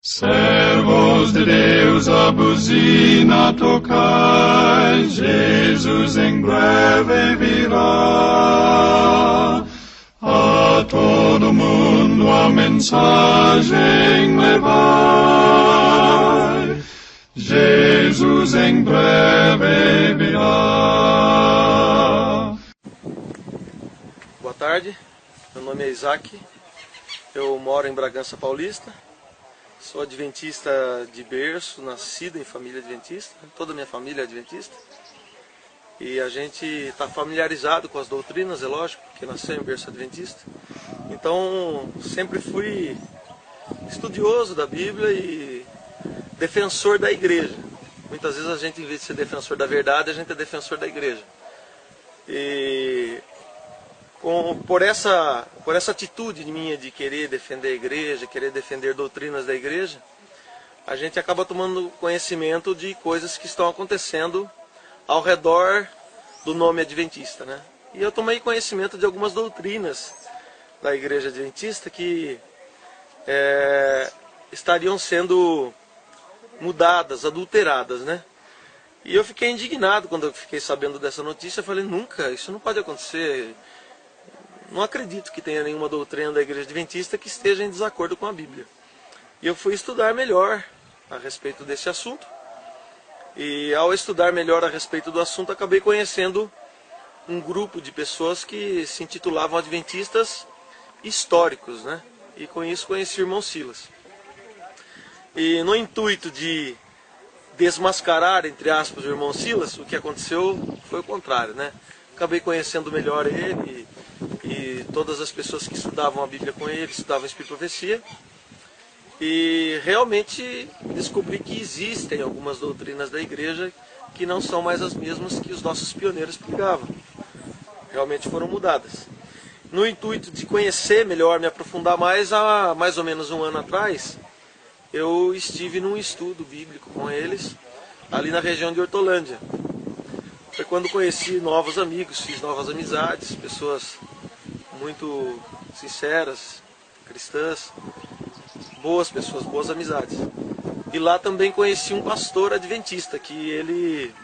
Servos de Deus, a buzina tocai, Jesus em breve virá. A todo mundo a mensagem levai, Jesus em breve virá. Boa tarde, meu nome é Isaac, eu moro em Bragança Paulista, sou adventista de berço, nascido em família adventista, toda a minha família é adventista. E a gente está familiarizado com as doutrinas, é lógico, porque nasceu em berço adventista. Então, sempre fui estudioso da Bíblia e defensor da igreja. Muitas vezes a gente, em vez de ser defensor da verdade, a gente é defensor da igreja. E por essa atitude minha de querer defender a igreja, querer defender doutrinas da igreja, a gente acaba tomando conhecimento de coisas que estão acontecendo ao redor do nome adventista, né? E eu tomei conhecimento de algumas doutrinas da igreja adventista que estariam sendo mudadas, adulteradas, né? E eu fiquei indignado quando eu fiquei sabendo dessa notícia. Eu falei, nunca, isso não pode acontecer. Não acredito que tenha nenhuma doutrina da igreja adventista que esteja em desacordo com a Bíblia. E eu fui estudar melhor a respeito desse assunto. E ao estudar melhor a respeito do assunto, acabei conhecendo um grupo de pessoas que se intitulavam adventistas históricos, né? E com isso conheci o irmão Silas. E no intuito de desmascarar, entre aspas, o irmão Silas, o que aconteceu foi o contrário, né? Acabei conhecendo melhor ele e todas as pessoas que estudavam a Bíblia com ele, estudavam Espírito e Profecia. E realmente descobri que existem algumas doutrinas da igreja que não são mais as mesmas que os nossos pioneiros pregavam. Realmente foram mudadas. No intuito de conhecer melhor, me aprofundar mais, há mais ou menos um ano atrás, eu estive num estudo bíblico com eles, ali na região de Hortolândia. Foi quando conheci novos amigos, fiz novas amizades, pessoas muito sinceras, cristãs, boas pessoas, boas amizades. E lá também conheci um pastor adventista, que ele,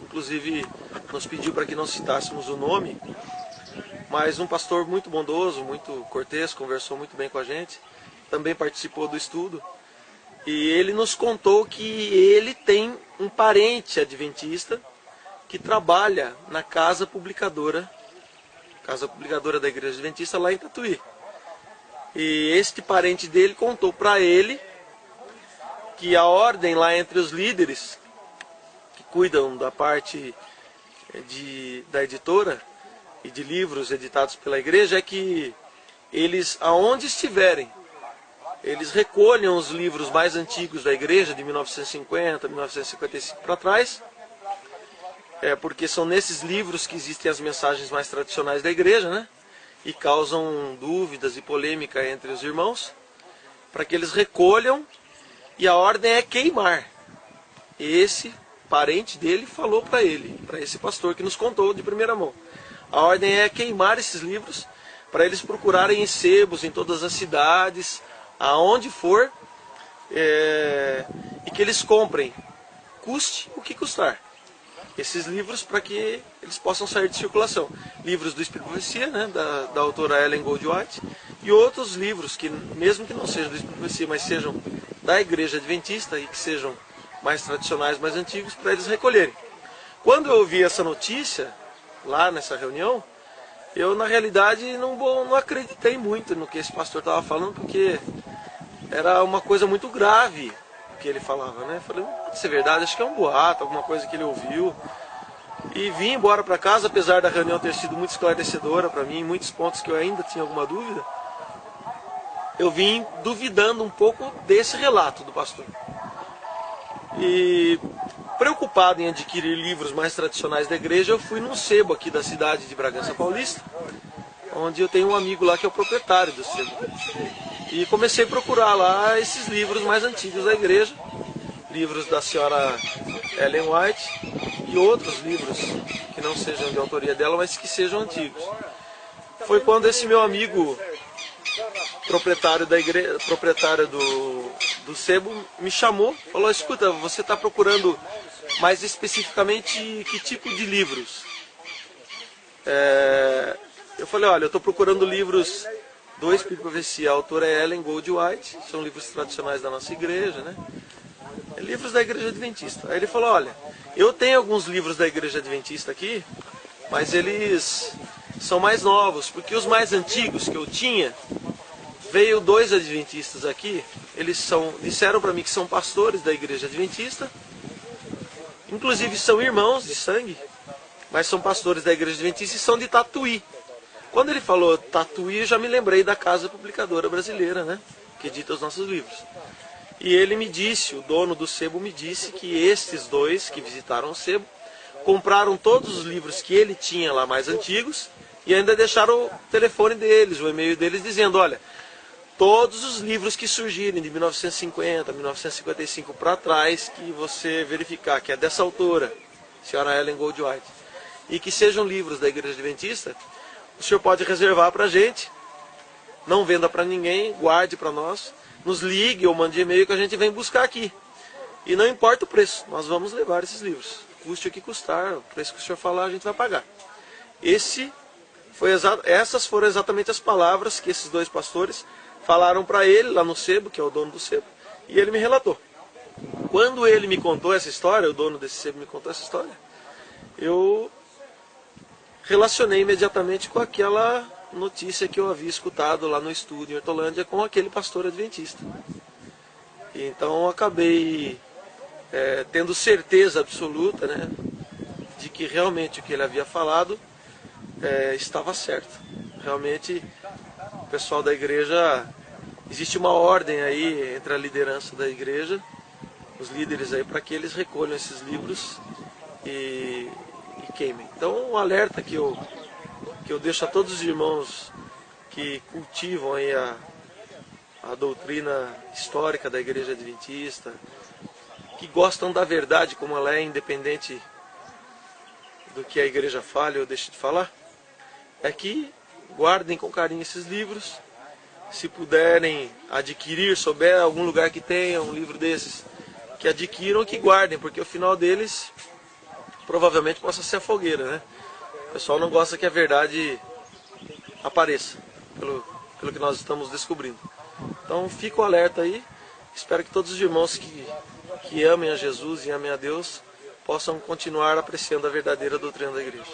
inclusive, nos pediu para que não citássemos o nome, mas um pastor muito bondoso, muito cortês, conversou muito bem com a gente, também participou do estudo. E ele nos contou que ele tem um parente adventista que trabalha na casa publicadora da Igreja Adventista lá em Tatuí. E este parente dele contou para ele que a ordem lá entre os líderes que cuidam da parte da editora e de livros editados pela igreja é que eles, aonde estiverem, eles recolham os livros mais antigos da igreja, de 1950, 1955 para trás, porque são nesses livros que existem as mensagens mais tradicionais da igreja, né? E causam dúvidas e polêmica entre os irmãos, para que eles recolham, e a ordem é queimar. Esse parente dele falou para ele, para esse pastor que nos contou de primeira mão. A ordem é queimar esses livros, para eles procurarem em sebos, em todas as cidades, aonde for, e que eles comprem, custe o que custar, esses livros para que eles possam sair de circulação. Livros do Espírito e Profecia, né, da autora Ellen Goldwhite, e outros livros que, mesmo que não sejam do Espírito e Profecia, mas sejam da Igreja Adventista e que sejam mais tradicionais, mais antigos, para eles recolherem. Quando eu ouvi essa notícia, lá nessa reunião, eu na realidade não acreditei muito no que esse pastor estava falando, porque era uma coisa muito grave o que ele falava, né? Falei, não pode ser verdade, acho que é um boato, alguma coisa que ele ouviu. E vim embora para casa, apesar da reunião ter sido muito esclarecedora para mim, em muitos pontos que eu ainda tinha alguma dúvida, eu vim duvidando um pouco desse relato do pastor. E preocupado em adquirir livros mais tradicionais da igreja, eu fui num sebo aqui da cidade de Bragança Paulista, onde eu tenho um amigo lá que é o proprietário do sebo. E comecei a procurar lá esses livros mais antigos da igreja, livros da senhora Ellen White e outros livros que não sejam de autoria dela, mas que sejam antigos. Foi quando esse meu amigo, proprietário da igreja, proprietário do sebo me chamou, falou: escuta, você está procurando mais especificamente que tipo de livros? Eu falei: olha, eu estou procurando livros do Espírito e Profecia, a autora é Ellen Goldwhite, são livros tradicionais da nossa igreja, né? Livros da Igreja Adventista. Aí ele falou: olha, eu tenho alguns livros da Igreja Adventista aqui, mas eles são mais novos, porque os mais antigos que eu tinha, veio 2 adventistas aqui, eles disseram para mim que são pastores da Igreja Adventista, inclusive são irmãos de sangue, mas são pastores da Igreja Adventista e são de Tatuí. Quando ele falou Tatuí, eu já me lembrei da Casa Publicadora Brasileira, né, que edita os nossos livros. E ele me disse, o dono do sebo me disse que estes 2 que visitaram o sebo compraram todos os livros que ele tinha lá mais antigos e ainda deixaram o telefone deles, o e-mail deles, dizendo: olha, todos os livros que surgirem de 1950, 1955 para trás, que você verificar que é dessa autora, senhora Ellen Goldwhite, e que sejam livros da Igreja Adventista, o senhor pode reservar para a gente, não venda para ninguém, guarde para nós, nos ligue ou mande e-mail que a gente vem buscar aqui. E não importa o preço, nós vamos levar esses livros. Custe o que custar, o preço que o senhor falar a gente vai pagar. Essas foram exatamente as palavras que esses 2 pastores falaram para ele lá no sebo, que é o dono do sebo, e ele me relatou. Quando ele me contou essa história, o dono desse sebo me contou essa história, eu relacionei imediatamente com aquela notícia que eu havia escutado lá no estúdio em Hortolândia com aquele pastor adventista. E então eu acabei tendo certeza absoluta, né, de que realmente o que ele havia falado estava certo. Realmente, o pessoal da igreja, existe uma ordem aí entre a liderança da igreja, os líderes aí, para que eles recolham esses livros e queimem. Então, um alerta que eu deixo a todos os irmãos que cultivam aí a doutrina histórica da Igreja Adventista, que gostam da verdade como ela é, independente do que a igreja fale ou deixe de falar, é que guardem com carinho esses livros. Se puderem adquirir, souber algum lugar que tenha um livro desses, que adquiram e que guardem, porque o final deles provavelmente possa ser a fogueira, né? O pessoal não gosta que a verdade apareça, pelo que nós estamos descobrindo. Então fica o alerta aí, espero que todos os irmãos que amem a Jesus e amem a Deus possam continuar apreciando a verdadeira doutrina da igreja.